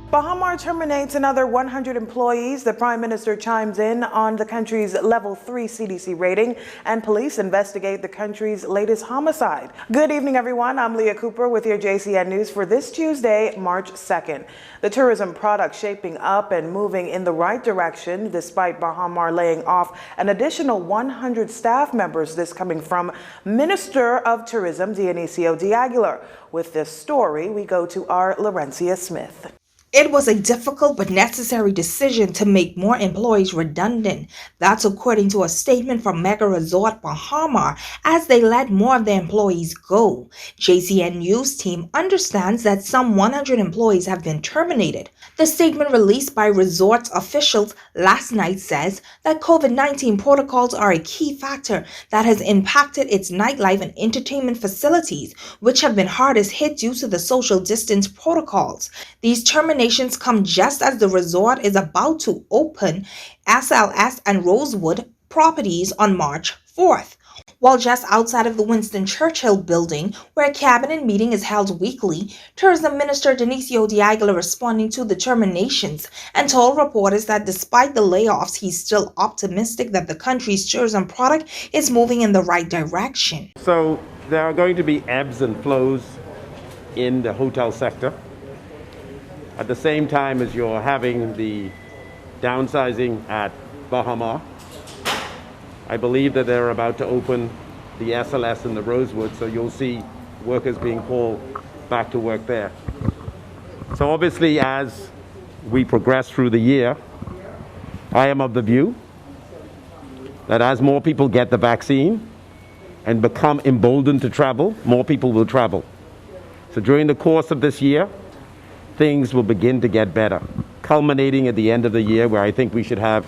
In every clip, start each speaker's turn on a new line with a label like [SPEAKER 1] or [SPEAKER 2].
[SPEAKER 1] Bahamas terminates another 100 employees. The Prime Minister chimes in on the country's level 3 CDC rating, and police investigate the country's latest homicide. Good evening, everyone. I'm Leah Cooper with your JCN News for this Tuesday, March 2nd. The tourism product shaping up and moving in the right direction despite Bahamas laying off an additional 100 staff members. This coming from Minister of Tourism, Dionisio. With this story, we go to our Laurencia Smith.
[SPEAKER 2] It was a difficult but necessary decision to make more employees redundant. That's according to a statement from Mega Resort Bahamas as they let more of their employees go. Jcn News team understands that some 100 employees have been terminated. The statement released by resorts officials last night says that COVID-19 protocols are a key factor that has impacted its nightlife and entertainment facilities, which have been hardest hit due to the social distance protocols. These terminations come just as the resort is about to open SLS and Rosewood properties on March 4th. While just outside of the Winston Churchill building, where a cabinet meeting is held weekly, Tourism Minister Dionisio responding to the terminations and told reporters that despite the layoffs, he's still optimistic that the country's tourism product is moving in the right direction.
[SPEAKER 3] So there are going to be ebbs and flows in the hotel sector. At the same time as you're having the downsizing at Bahamas, I believe that they're about to open the SLS and the Rosewood, so you'll see workers being called back to work there. So obviously, as we progress through the year, I am of the view that as more people get the vaccine and become emboldened to travel, more people will travel. So during the course of this year, things will begin to get better, culminating at the end of the year where I think we should have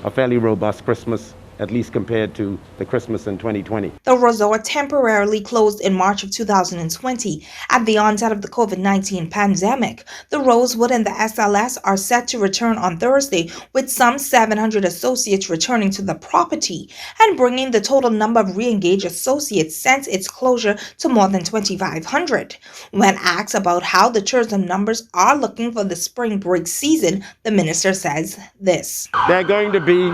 [SPEAKER 3] a fairly robust Christmas, at least compared to the Christmas in 2020.
[SPEAKER 2] The resort temporarily closed in March of 2020 at the onset of the COVID-19 pandemic. The Rosewood and the SLS are set to return on Thursday, with some 700 associates returning to the property and bringing the total number of re-engaged associates since its closure to more than 2,500. When asked about how the tourism numbers are looking for the spring break season, the minister says this.
[SPEAKER 3] There are going to be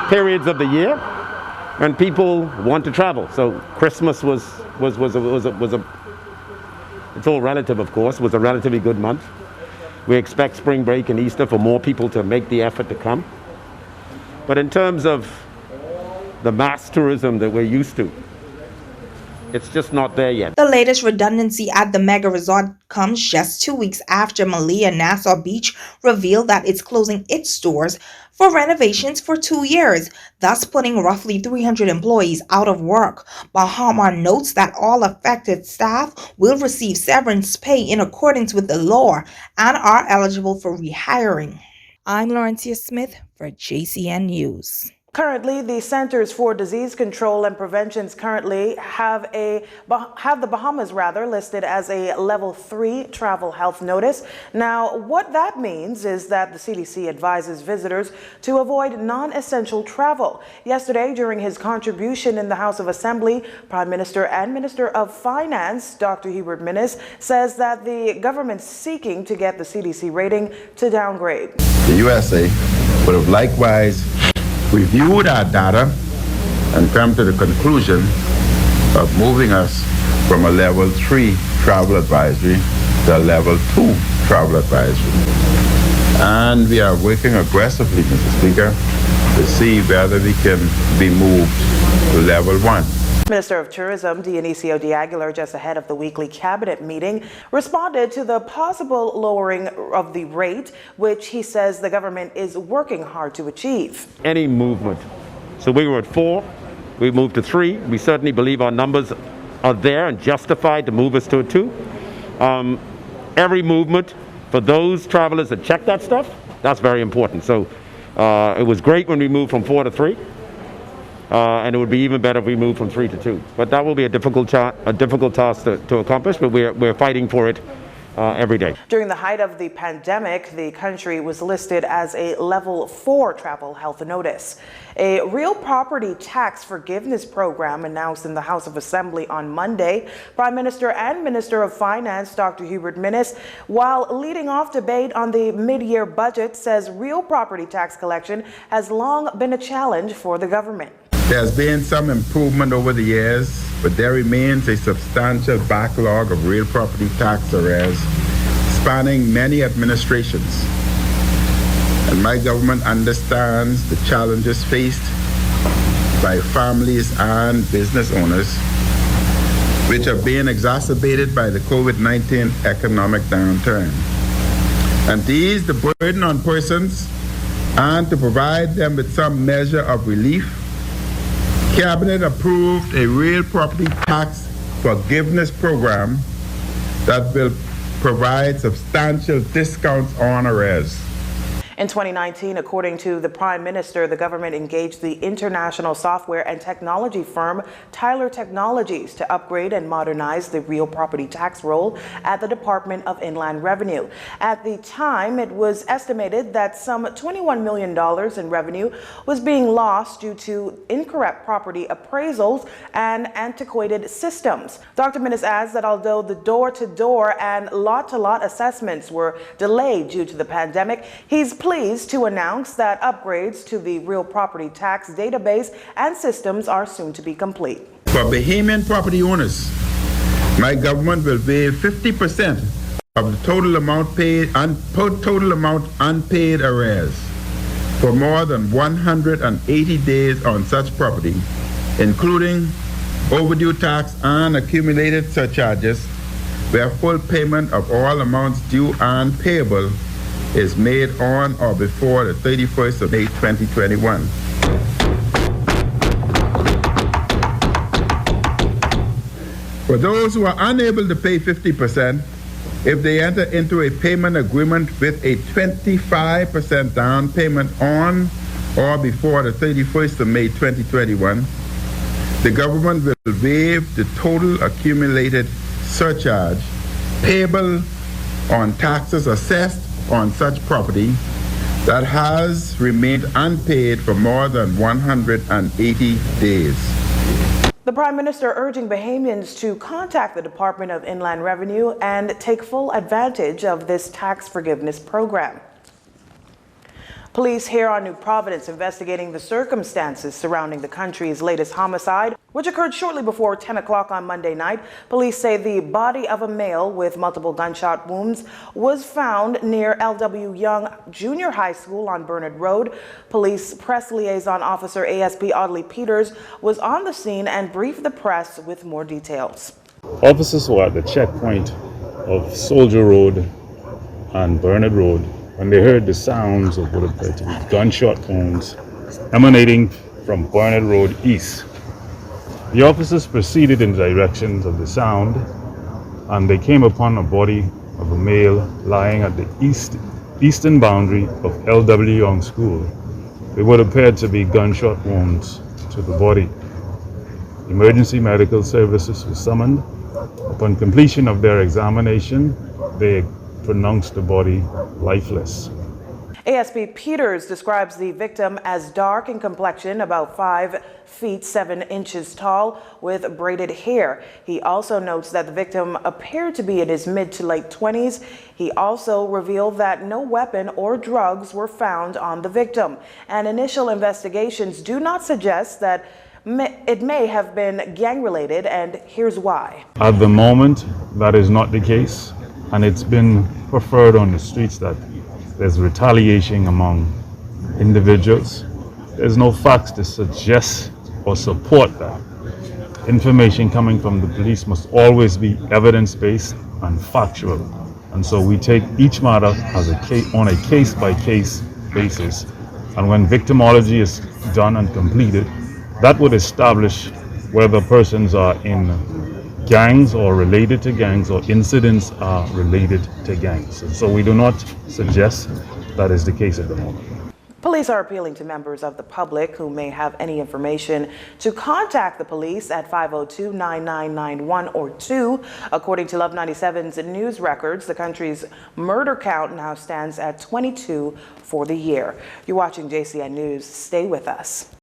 [SPEAKER 3] periods of the year when people want to travel. So Christmas was a it's all relative, of course, was a relatively good month. We expect spring break and Easter for more people to make the effort to come. But in terms of the mass tourism that we're used to, it's just not there yet.
[SPEAKER 2] The latest redundancy at the mega resort comes just 2 weeks after Malia Nassau Beach revealed that it's closing its doors for renovations for 2 years, thus putting roughly 300 employees out of work. Bahamas notes that all affected staff will receive severance pay in accordance with the law and are eligible for rehiring. I'm Laurencia Smith for JCN News.
[SPEAKER 1] Currently, the Centers for Disease Control and Prevention currently have the Bahamas listed as a level 3 travel health notice. Now, what that means is that the CDC advises visitors to avoid non-essential travel. Yesterday, during his contribution in the House of Assembly, Prime Minister and Minister of Finance, Dr. Hubert Minnis, says that the government's seeking to get the CDC rating to downgrade.
[SPEAKER 4] The USA would have likewise reviewed our data and come to the conclusion of moving us from a level 3 travel advisory to a level 2 travel advisory. And we are working aggressively, Mr. Speaker, to see whether we can be moved to level 1.
[SPEAKER 1] Minister of Tourism Dionisio just ahead of the weekly cabinet meeting, responded to the possible lowering of the rate, which he says the government is working hard to achieve.
[SPEAKER 3] Any movement. So we were at 4, we moved to 3. We certainly believe our numbers are there and justified to move us to a 2. Every movement for those travelers that check that stuff, that's very important. So it was great when we moved from 4 to 3. And it would be even better if we move from 3 to 2. But that will be a difficult task to accomplish, but we're fighting for it every day.
[SPEAKER 1] During the height of the pandemic, the country was listed as a level 4 travel health notice. A real property tax forgiveness program announced in the House of Assembly on Monday. Prime Minister and Minister of Finance, Dr. Hubert Minnis, while leading off debate on the mid-year budget, says real property tax collection has long been a challenge for the government.
[SPEAKER 4] There's been some improvement over the years, but there remains a substantial backlog of real property tax arrears spanning many administrations. And my government understands the challenges faced by families and business owners, which are being exacerbated by the COVID-19 economic downturn. And to ease the burden on persons and to provide them with some measure of relief, Cabinet approved a real property tax forgiveness program that will provide substantial discounts on arrears.
[SPEAKER 1] In 2019, according to the Prime Minister, the government engaged the international software and technology firm Tyler Technologies to upgrade and modernize the real property tax roll at the Department of Inland Revenue. At the time, it was estimated that some $21 million in revenue was being lost due to incorrect property appraisals and antiquated systems. Dr. Minnis adds that although the door-to-door and lot-to-lot assessments were delayed due to the pandemic, he's pleased to announce that upgrades to the real property tax database and systems are soon to be complete.
[SPEAKER 4] For Bahamian property owners, my government will waive 50% of the total amount paid unpaid arrears for more than 180 days on such property, including overdue tax and accumulated surcharges, where full payment of all amounts due and payable is made on or before the 31st of May 2021. For those who are unable to pay 50%, if they enter into a payment agreement with a 25% down payment on or before the 31st of May 2021, the government will waive the total accumulated surcharge payable on taxes assessed on such property that has remained unpaid for more than 180 days.
[SPEAKER 1] The Prime Minister urging Bahamians to contact the Department of Inland Revenue and take full advantage of this tax forgiveness program. Police here on New Providence investigating the circumstances surrounding the country's latest homicide, which occurred shortly before 10 o'clock on Monday night. Police say the body of a male with multiple gunshot wounds was found near L.W. Young Junior High School on Bernard Road. Police Press Liaison Officer ASP Audley Peters was on the scene and briefed the press with more details.
[SPEAKER 5] Officers were at the checkpoint of Soldier Road and Bernard Road when they heard the sounds of what appeared to be gunshot wounds emanating from Bernard Road East. The officers proceeded in the direction of the sound, and they came upon a body of a male lying at the eastern boundary of L.W. Young School. It would appear to be gunshot wounds to the body. Emergency medical services were summoned. Upon completion of their examination, they pronounced the body lifeless.
[SPEAKER 1] ASP Peters describes the victim as dark in complexion, about 5 feet 7 inches tall, with braided hair. He also notes that the victim appeared to be in his mid to late 20s. He also revealed that no weapon or drugs were found on the victim, and initial investigations do not suggest that it may have been gang-related, and here's why.
[SPEAKER 5] At the moment, that is not the case, and it's been preferred on the streets that there's retaliation among individuals. There's no facts to suggest or support that. Information coming from the police must always be evidence-based and factual. And so we take each matter as on a case-by-case basis. And when victimology is done and completed, that would establish whether persons are in gangs or related to gangs, or incidents are related to gangs. So we do not suggest that is the case at the moment.
[SPEAKER 1] Police are appealing to members of the public who may have any information to contact the police at 502-9991 or 2. According to Love 97's news records, the country's murder count now stands at 22 for the year. You're watching JCN News. Stay with us.